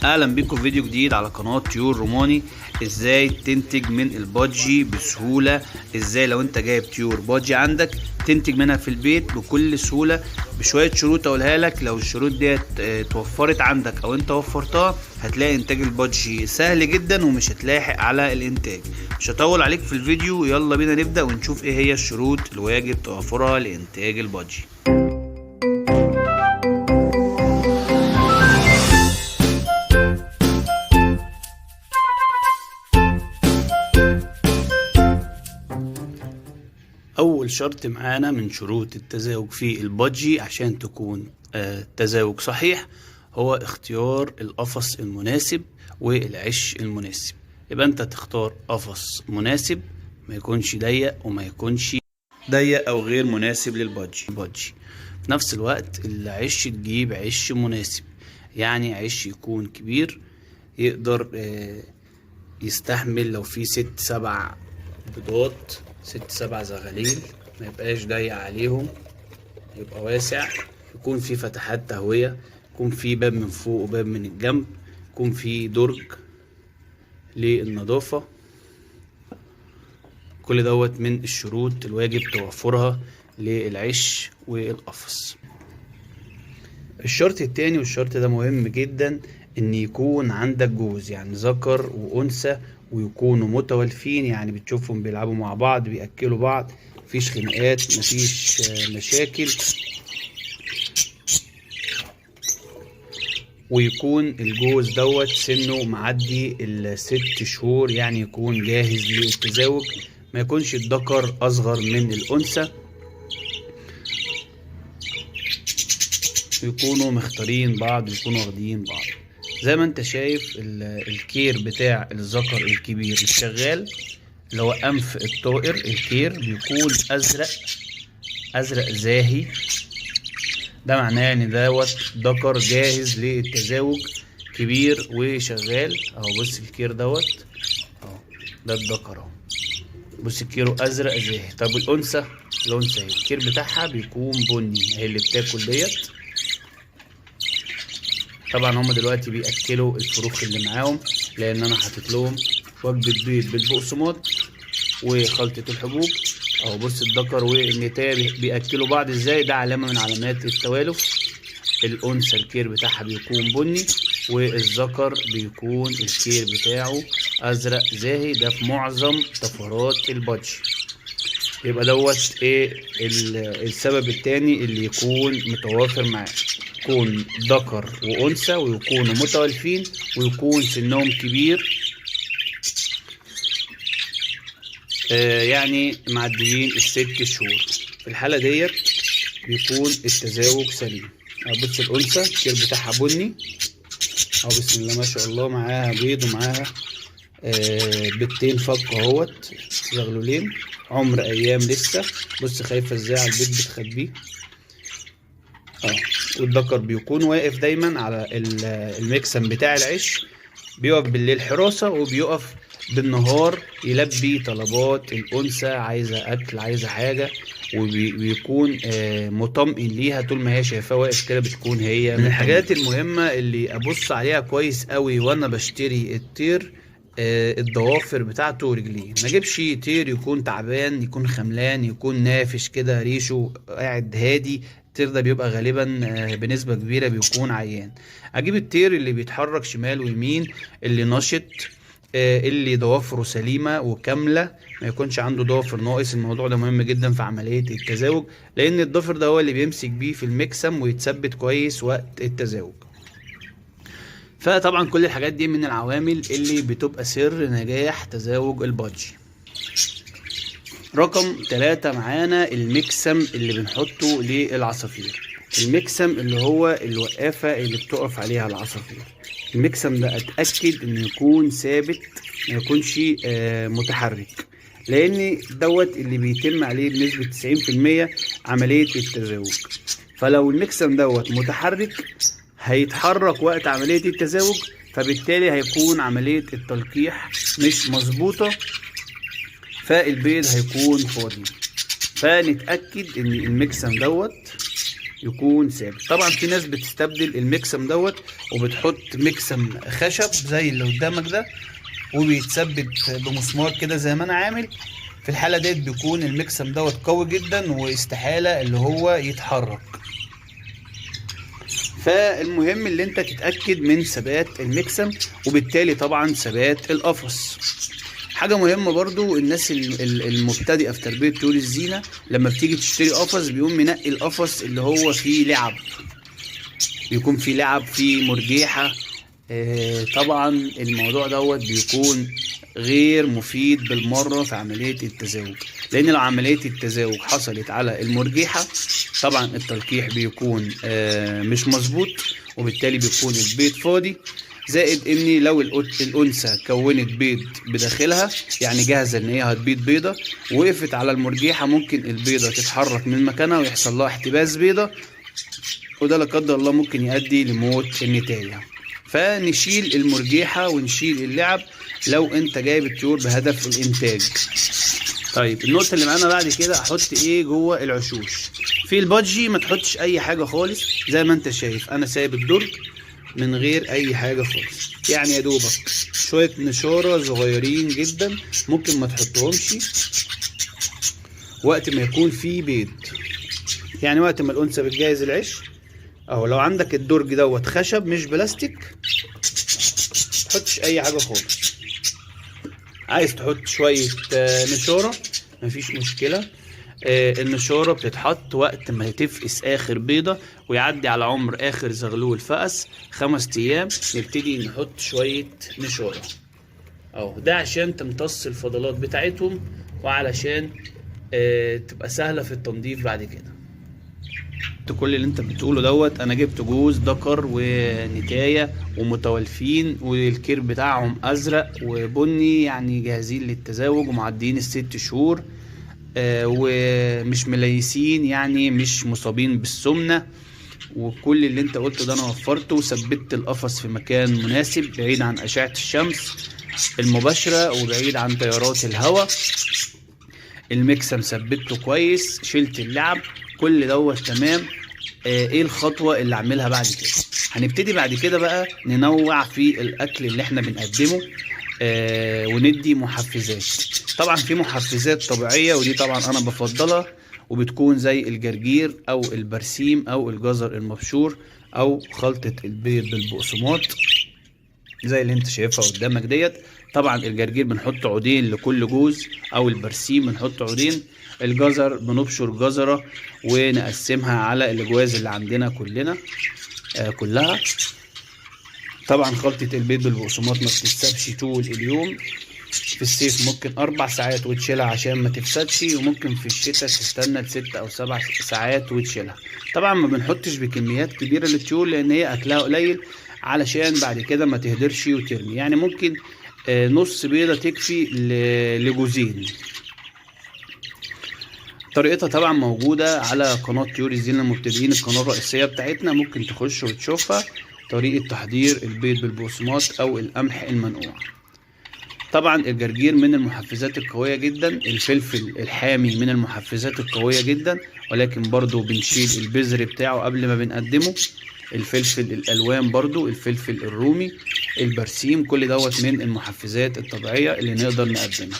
اهلا بيكم في فيديو جديد على قناة طيور روماني. ازاي تنتج من البادجي بسهولة، ازاي لو انت جايب طيور بادجي عندك تنتج منها في البيت بكل سهولة بشوية شروط اقولها لك. لو الشروط ديت اتوفرت عندك او انت وفرتها هتلاقي انتاج البادجي سهل جدا ومش هتلاحق على الانتاج. مش هطول عليك في الفيديو، يلا بينا نبدأ ونشوف ايه هي الشروط الواجب توفرها لانتاج البادجي. اول شرط معانا من شروط التزاوج في البادجي عشان تكون تزاوج صحيح هو اختيار القفص المناسب والعش المناسب. يبقى انت تختار قفص مناسب، ما يكونش ضيق وما يكونش ضيق او غير مناسب للبادجي. في نفس الوقت العش تجيب عش مناسب، يعني عش يكون كبير يقدر يستحمل لو في 6-7 بيضات، 6-7 زغاليل، ما يبقاش ضيق عليهم، يبقى واسع، يكون في فتحات تهوية، يكون في باب من فوق وباب من الجنب، يكون في درج للنظافة. كل دوت من الشروط الواجب توفرها للعش والقفص. الشرط التاني والشرط ده مهم جدا ان يكون عندك جوز، يعني ذكر وانثى، ويكونوا متوالفين، يعني بتشوفهم بيلعبوا مع بعض بيأكلوا بعض، مفيش خناقات مفيش مشاكل، ويكون الجوز دوت سنه معدي ال6 شهور، يعني يكون جاهز للتزاوج، ما يكونش الذكر اصغر من الانثى، يكونوا مختارين بعض ويكونوا واخدين بعض. زي ما انت شايف الكير بتاع الذكر الكبير الشغال اللي هو انف الطائر، الكير بيكون ازرق زاهي، ده معناه ان دوت ذكر جاهز للتزاوج، كبير وشغال اهو. بص الكير دوت اهو، ده الذكر اهو، بص الكيرو ازرق زاهي. طب الانثى الكير بتاعها بيكون بني، هي اللي بتاكل ديت. طبعا هم دلوقتي بياكلوا الفروخ اللي معاهم، لان انا حاطط لهم وجبه بيض بالبقسماط وخلطه الحبوب اهو. بص الذكر والنتايه بياكلوا بعض ازاي، ده علامه من علامات التوالف. الانثى الكير بتاعها بيكون بني، والذكر بيكون الكير بتاعه ازرق زاهي، ده في معظم طفرات البادجي. يبقى دوت ايه السبب التاني اللي يكون متوافر معاه، يكون ذكر وانثى ويكونوا متوالفين ويكون سنهم كبير، يعني معديين ال6 شهور. في الحالة ديت بيكون التزاوج سليم. بص الانثى الكير بتاعها بني اهو، بسم الله ما شاء الله، معاها بيض ومعاها بيضتين فك اهوت، زغلولين، عمر ايام لسه. بص خايفه ازاي على البيض بتخبيه اه. والذكر بيكون واقف دايما على المكسم بتاع العش، بيقف بالليل حراسه وبيقف بالنهار يلبي طلبات الانثى، عايزه اكل عايزه حاجه، وبيكون مطمئن ليها طول ما هي شايفاه واقف كده، بتكون هي من الحاجات المهمه اللي ابص عليها كويس قوي وانا بشتري الطير. الضوافر بتاعته ورجليه، ما اجيبش طير يكون تعبان، يكون خملان، يكون نافش كده ريشه قاعد هادي. الطير ده بيبقى غالبا بنسبة كبيرة بيكون عيان. اجيب الطير اللي بيتحرك شمال ويمين، اللي نشط، اللي ضوافره سليمة وكاملة، ما يكونش عنده ضوافر ناقص. الموضوع ده مهم جدا في عملية التزاوج، لان الضفر ده هو اللي بيمسك بيه في المكسم ويتثبت كويس وقت التزاوج. فطبعا كل الحاجات دي من العوامل اللي بتبقى سر نجاح تزاوج البادجي. رقم 3 معانا المكسم اللي بنحطه للعصافير. المكسم اللي هو الوقافة اللي بتقف عليها العصافير. المكسم ده اتأكد انه يكون ثابت، ما يكونش متحرك، لان دوت اللي بيتم عليه بنسبة 90% عملية التزاوج. فلو المكسم دوت متحرك هيتحرك وقت عملية التزاوج، فبالتالي هيكون عملية التلقيح مش مظبوطة، فالبيض هيكون فاضي. فنتأكد ان المكسم دوت يكون ثابت. طبعا في ناس بتستبدل المكسم دوت وبتحط مكسم خشب زي اللي قدامك ده وبيتثبت بمسمار كده زي ما انا عامل. في الحالة ديت بيكون المكسم دوت قوي جدا واستحالة اللي هو يتحرك. فالمهم اللي انت تتأكد من ثبات المكسم وبالتالي طبعا ثبات القفص. حاجة مهمة برضو، الناس المبتدئة في تربية طيور الزينة لما بتيجي تشتري قفص بيقوم منقي القفص اللي هو فيه لعب، بيكون فيه لعب فيه مرجيحة. طبعا الموضوع دوت بيكون غير مفيد بالمرة في عملية التزاوج، لان لو عملية التزاوج حصلت على المرجيحة طبعا التلقيح بيكون مش مظبوط وبالتالي بيكون البيض فاضي. زائد ان لو الانثى كونت بيض بداخلها يعني جاهزة ان هي هتبيض بيضة وقفت على المرجيحة ممكن البيضة تتحرك من مكانها ويحصل لها احتباس بيضة، وده لا قدر الله ممكن يؤدي لموت النتاية. فنشيل المرجيحة ونشيل اللعب لو انت جايب الطيور بهدف الانتاج. طيب النقطة اللي معانا بعد كده احط ايه جوه العشوش. في البادجي ما تحطش اي حاجة خالص زي ما انت شايف، انا سايب الدرج من غير اي حاجة خالص، يعني يا دوبك شوية نشارة صغيرين جدا ممكن ما تحطهمش وقت ما يكون فيه بيض، يعني وقت ما الانثى بتجهز العش. اهو لو عندك الدرج دوت خشب مش بلاستيك متحطش اي حاجة خالص. عايز تحط شوية نشارة مفيش مشكلة. النشارة بتتحط وقت ما تفقس اخر بيضة ويعدي على عمر اخر زغلول فقس 5 ايام نبتدي نحط شوية نشارة اهو، ده عشان تمتص الفضلات بتاعتهم وعلشان تبقى سهلة في التنظيف بعد كده. كل اللي انت بتقوله دوت انا جبت جوز ذكر ونتاية ومتوالفين والكير بتاعهم ازرق وبني يعني جاهزين للتزاوج ومعديين ال6 شهور ومش مليسين يعني مش مصابين بالسمنة. وكل اللي انت قلته ده انا وفرته وثبت القفص في مكان مناسب بعيد عن اشعة الشمس المباشرة وبعيد عن تيارات الهواء. المكسم ثبته كويس، شلت اللعب، كل دوت تمام. ايه الخطوة اللي اعملها بعد كده؟ هنبتدي بعد كده بقى ننوع في الاكل اللي احنا بنقدمه وندي محفزات. طبعا في محفزات طبيعية ودي طبعا انا بفضلها وبتكون زي الجرجير او البرسيم او الجزر المبشور او خلطة البيض بالبقسماط زي اللي انت شايفها قدامك ديت. طبعا الجرجير بنحط عودين لكل جوز او البرسيم بنحط عودين، الجزر بنبشر جزرة ونقسمها على الجواز اللي عندنا كلها. طبعا خلطة البيض بالبقسماط ما بتتسابش طول اليوم، في الصيف ممكن 4 ساعات وتشيلها عشان ما تفسدش وممكن في الشتاء تستنى 6 أو 7 ساعات وتشيلها. طبعا ما بنحطش بكميات كبيرة للطيور لان هي اكلها قليل علشان بعد كده ما تهدرش وترمي، يعني ممكن نص بيضة تكفي لجوزين. طريقتها طبعا موجودة على قناة طيور الزينة المبتدئين، القناة الرئيسية بتاعتنا، ممكن تخش وتشوفها. طريقة تحضير البيض بالبقسماط او القمح المنقوع. طبعا الجرجير من المحفزات القوية جدا، الفلفل الحامي من المحفزات القوية جدا، ولكن برضو بنشيل البذر بتاعه قبل ما بنقدمه. الفلفل الالوان برضو، الفلفل الرومي، البرسيم، كل دوت من المحفزات الطبيعية اللي نقدر نقدمها.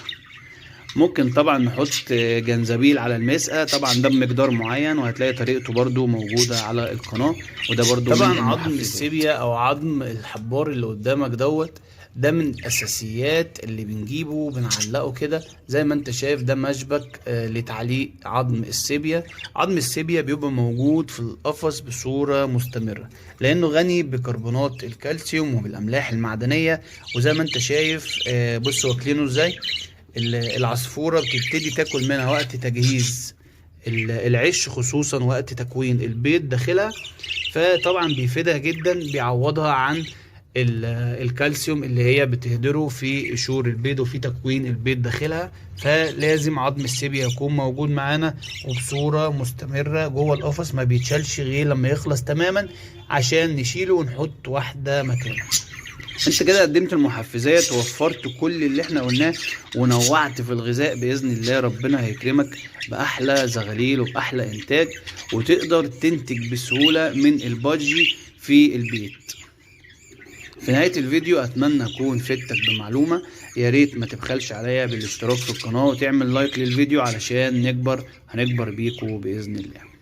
ممكن طبعا نحط جنزبيل على المسقى، طبعا ده بمقدار معين وهتلاقي طريقته برضو موجودة على القناة. وده برضو طبعا عظم السيبيا او عظم الحبار اللي قدامك دوت ده من الاساسيات اللي بنجيبه بنعلقه كده زي ما انت شايف، ده مشبك لتعليق عظم السيبيا. عظم السيبيا بيبقى موجود في القفص بصورة مستمرة لانه غني بكربونات الكالسيوم وبالاملاح المعدنية. وزي ما انت شايف بصوا واكلينه ازاي، العصفورة بتبتدي تاكل منها وقت تجهيز العش خصوصا وقت تكوين البيض داخلها، فطبعا بيفيدها جدا، بيعوضها عن الكالسيوم اللي هي بتهدره في قشور البيض وفي تكوين البيض داخلها. فلازم عظم السيبيا يكون موجود معانا وبصورة مستمرة جوه القفص، ما بيتشالش غير لما يخلص تماما عشان نشيله ونحط واحدة مكانه. انت كده قدمت المحفزات ووفرت كل اللي احنا قلناه ونوعت في الغذاء. باذن الله ربنا هيكرمك باحلى زغاليل وباحلى انتاج، وتقدر تنتج بسهولة من البادجي في البيت. في نهاية الفيديو اتمنى اكون فدتك بمعلومة. يا ريت ما تبخلش عليا بالاشتراك في القناة وتعمل لايك للفيديو علشان هنكبر بيكو باذن الله.